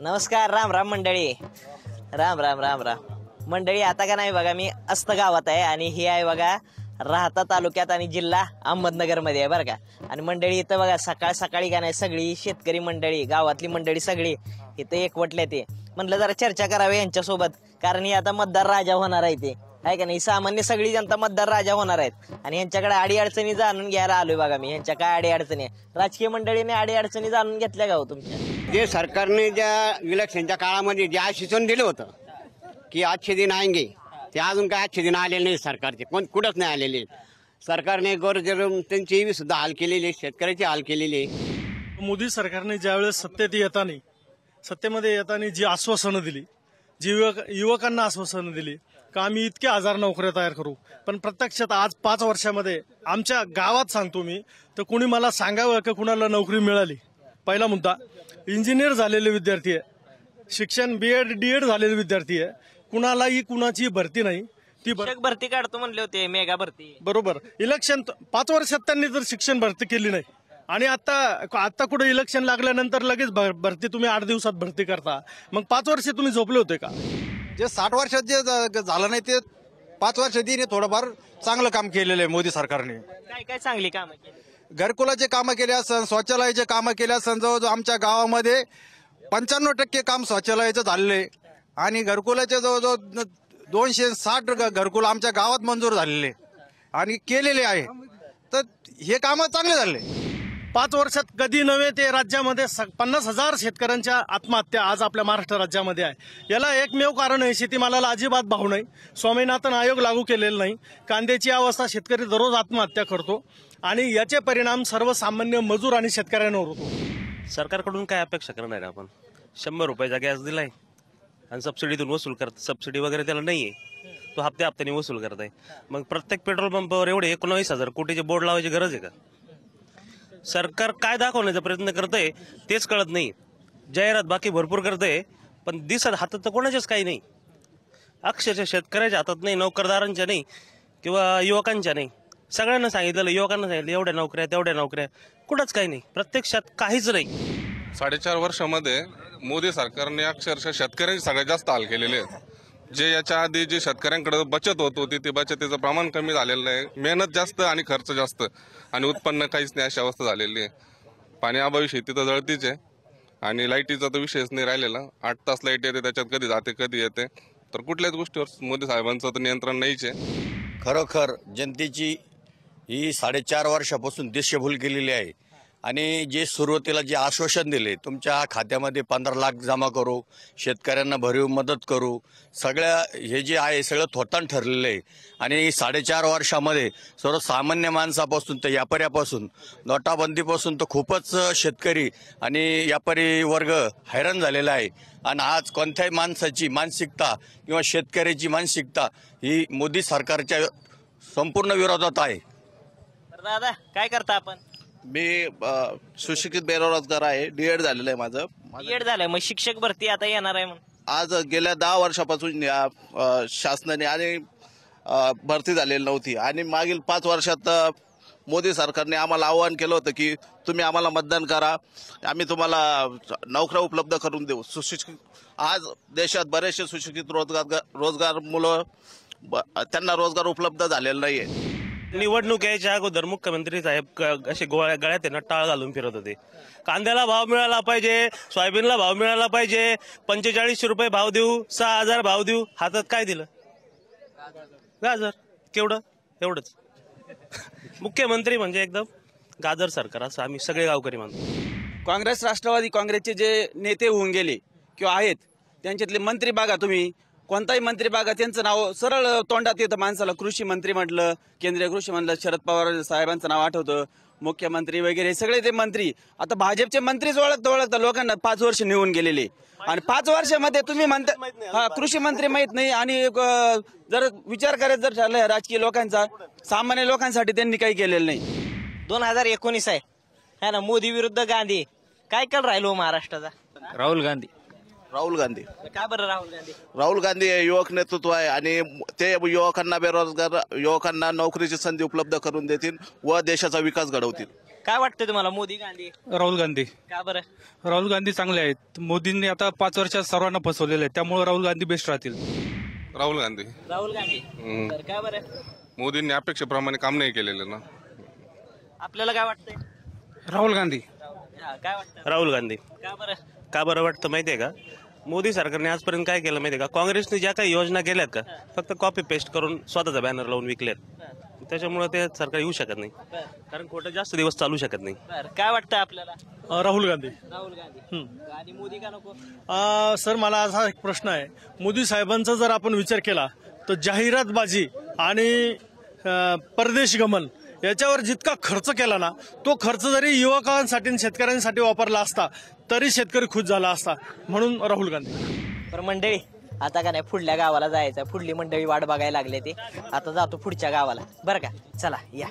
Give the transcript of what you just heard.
नमस्कार, राम राम मंडळी. राम राम राम राम मंडळी. आता का नाही बघा, मी अस्त गावात आहे आणि ही आहे बघा राहता तालुक्यात आणि जिल्हा अहमदनगर मध्ये आहे बरं का. आणि मंडळी इथं बघा सकाळ सकाळी का नाही सगळी शेतकरी मंडळी, गावातली मंडळी सगळी इथं एकवटले. ते म्हणलं जरा चर्चा करावी यांच्यासोबत, कारण ही आता मतदार राजा होणार आहे. ते आहे का नाही, सामान्य सगळी जनता मतदार राजा होणार आहेत आणि यांच्याकडे अडी अडचणी जाणून घ्यायला आलोय बघा मी. यांच्या काय अडी अडचणी, राजकीय मंडळीने अडी अडचणी जाणून घेतल्या का हो तुमच्या? जे सरकारने ज्या इलेक्शनच्या काळामध्ये जे आश्वासन दिलं होतं की आजचे दिन आएंगे, ते अजून काय आजचे दिन आलेले नाही. सरकारचे कुठंच नाही आलेले. सरकारने त्यांची सुद्धा हाल केलेली, शेतकऱ्याची हाल केलेली. मोदी सरकारने ज्यावेळेस सत्तेमध्ये येताना जी आश्वासनं दिली, जी युवकांना आश्वासनं दिली का आम्ही इतके हजार नोकऱ्या तयार करू, पण प्रत्यक्षात आज 5 वर्षामध्ये आमच्या गावात सांगतो मी तर कुणी मला सांगावं की कुणाला नोकरी मिळाली? पहिला मुद्दा, इंजिनियर झालेले विद्यार्थी आहे, शिक्षण बीएड डीएड झालेले विद्यार्थी आहे, कुणालाही कुणाची भरती नाही. ती भरती काढतो म्हणले होते, मेगा भरती. बरोबर, इलेक्शन 5 वर्षात त्यांनी जर शिक्षण भरती केली नाही आणि आता कुठे इलेक्शन लागल्यानंतर लगेच भरती तुम्ही 8 दिवसात भरती करता, मग 5 वर्ष तुम्ही झोपले होते का? जे 60 वर्षात जे झालं नाही ते 5 वर्षात थोडंफार चांगलं काम केलेलं आहे मोदी सरकारने. काय काय चांगली कामं केली? घरकुलाचे कामं केले असन, शौचालयाचे कामं केले असन. जवळजवळ आमच्या गावामध्ये 95% काम शौचालयाचं झालेले आणि घरकुलाचे जवळजवळ 260 घरकुल आमच्या गावात मंजूर झालेले आणि केलेले आहे. तर हे कामं चांगले झाले. 5 वर्षात कधी नव्हे ते राज्यामध्ये 50,000 शेतकऱ्यांच्या आत्महत्या आज आपल्या महाराष्ट्र राज्यामध्ये आहे. याला एकमेव कारण आहे, शेतीमालाला अजिबात भाव नाही, स्वामीनाथन आयोग लागू केलेला नाही, कांद्याची अवस्था, शेतकरी दररोज आत्महत्या करतो आणि याचे परिणाम सर्वसामान्य मजूर आणि शेतकऱ्यांवर होतो. सरकारकडून काय अपेक्षा करणार आहे आपण? 100 रुपयाचा गॅस दिलाय आणि सबसिडीतून वसूल करत, सबसिडी वगैरे त्याला नाहीये, तो हप्त्याने वसूल करत आहे. मग प्रत्येक पेट्रोल पंपावर एवढे 19,000 कोटीचे बोर्ड लावायची गरज आहे का? सरकार काय दाखवण्याचा प्रयत्न करतंय तेच कळत नाही. जाहिरात बाकी भरपूर करतंय पण दिसत हातात तर कोणाच्याच काही नाही. अक्षरशः शेतकऱ्याच्या हातात नाही, नोकरदारांच्या नाही किंवा युवकांच्या नाही. सगळ्यांना सांगितलं, युवकांना सांगितलं एवढ्या नोकऱ्या तेवढ्या नोकऱ्या, कुठंच काही नाही, प्रत्यक्षात काहीच नाही. 4.5 वर्षामध्ये मोदी सरकारने अक्षरशः शेतकऱ्यांचे सगळ्यात जास्त हाल केलेले आहेत. जे याच्या आधी जी शेतकऱ्यांकडे बचत होत होती ते बचतीचं प्रमाण कमी झालेलं आहे. मेहनत जास्त आणि खर्च जास्त आणि उत्पन्न काहीच नाही अशी अवस्था झालेली आहे. पाणी अभावी शेती तर जळतीच आहे आणि लाईटीचा तर विषयच नाही राहिलेला. 8 तास लाईट येते, त्याच्यात कधी जाते कधी येते. तर कुठल्याच गोष्टीवर मोदी साहेबांचं तर नियंत्रण नाहीच आहे. खरोखर जनतेची ही 4.5 वर्षापासून दिशाभूल केलेली आहे आणि जे सुरुवातीला जे आश्वासन दिले, तुमच्या खात्यामध्ये 15 लाख जमा करू, शेतकऱ्यांना भरीव मदत करू, सगळ्या हे जे आहे सगळं थोतांड ठरलेलं आहे. आणि 4.5 वर्षामध्ये सर्वसामान्य माणसापासून तर व्यापाऱ्यापासून, नोटाबंदीपासून तर खूपच शेतकरी आणि व्यापारी वर्ग हैराण झालेला आहे. आणि आज कोणत्याही माणसाची मानसिकता किंवा शेतकऱ्याची मानसिकता ही मोदी सरकारच्या संपूर्ण विरोधात आहे. दादा काय करता आपण? मी सुशिक्षित बेरोजगार आहे. डीएड झालेलं आहे माझं. डीएड झालंय, मग शिक्षक भरती आता येणार आहे म्हणून आज गेल्या 10 वर्षापासून या शासनाने आणि भरती झालेली नव्हती आणि मागील 5 वर्षात मोदी सरकारने आम्हाला आवाहन केलं होतं की तुम्ही आम्हाला मतदान करा, आम्ही तुम्हाला नोकऱ्या उपलब्ध करून देऊ. सुशिक्षित आज देशात बरेचसे सुशिक्षित रोजगार मुलं त्यांना रोजगार उपलब्ध झालेला नाहीये. निवडणूक यायच्या अगोदर मुख्यमंत्री साहेब असे गळ्यात टाळ घालून फिरत होते. कांद्याला भाव मिळाला पाहिजे, सोयाबीनला भाव मिळाला पाहिजे, 4500 रुपये भाव देऊ, 6000 भाव देऊ. हातात काय दिलं? गाजर. केवढं? एवढंच. मुख्यमंत्री म्हणजे एकदम गाजर सरकार असं आम्ही सगळे गावकरी मानतो. काँग्रेस राष्ट्रवादी काँग्रेसचे जे नेते होऊन गेले किंवा आहेत त्यांच्यातले मंत्री बघा तुम्ही, कोणताही मंत्री बघा त्यांचं नाव सरळ तोंडात येतं माणसाला. कृषी मंत्री म्हटलं, केंद्रीय कृषी मंत्री शरद पवार साहेबांचं नाव आठवतं, मुख्यमंत्री वगैरे सगळे ते मंत्री. आता भाजपचे मंत्रीच ओळखता लोकांना 5 वर्ष निवडून गेलेले आणि 5 वर्षामध्ये तुम्ही म्हणता कृषी मंत्री माहित नाही. आणि जर विचार करत जर ठरलं राजकीय लोकांचा, सामान्य लोकांसाठी त्यांनी काही केलेलं नाही. 2019 आहे ना, मोदी विरुद्ध गांधी. काय कल राहिलो महाराष्ट्राचा? राहुल गांधी. का बरं राहुल गांधी? राहुल गांधी हे युवक नेतृत्व आहे आणि ते युवकांना, बेरोजगार युवकांना नोकरीची संधी उपलब्ध करून देतील व देशाचा विकास घडवतील. काय वाटतं तुम्हाला मोदी गांधी राहुल गांधी. का बरं? राहुल गांधी चांगले आहेत. मोदींनी आता 5 वर्षात सर्वांना फसवलेलं आहे, त्यामुळे राहुल गांधी बेस्ट राहतील. राहुल गांधी. राहुल गांधी. तर का बरं? मोदींनी अपेक्षेप्रमाणे काम नाही केलेलं ना. आपल्याला काय वाटतंय? राहुल गांधी. काय वाटतं? राहुल गांधी. का बरं? का बरं वाटतं माहितीये का? मोदी सरकारने आजपर्यंत काय केलं माहितीये का? काँग्रेसने ज्या काही योजना केल्यात का फक्त कॉपी पेस्ट करून स्वतःचा बॅनर लावून विकल्यात. त्याच्यामुळे ते सरकार येऊ शकत नाही, कारण खोटं जास्त दिवस चालू शकत नाही. बरं, काय वाटतं आपल्याला? राहुल गांधी. राहुल गांधी. आणि मोदी का नको? सर मला असा एक प्रश्न आहे, मोदी साहेबांचा जर आपण विचार केला तर जाहिरातबाजी आणि परदेश गमन याच्यावर जितका खर्च केला ना, तो खर्च जरी युवकांसाठी आणि शेतकऱ्यांसाठी वापरला असता तरी शेतकरी खुश झाला असता. म्हणून राहुल गांधी. तर मंडळी आता का नाही पुढल्या गावाला जायचं. पुढली मंडळी वाट बघायला लागले ते. आता जातो पुढच्या गावाला बरं का. चला या.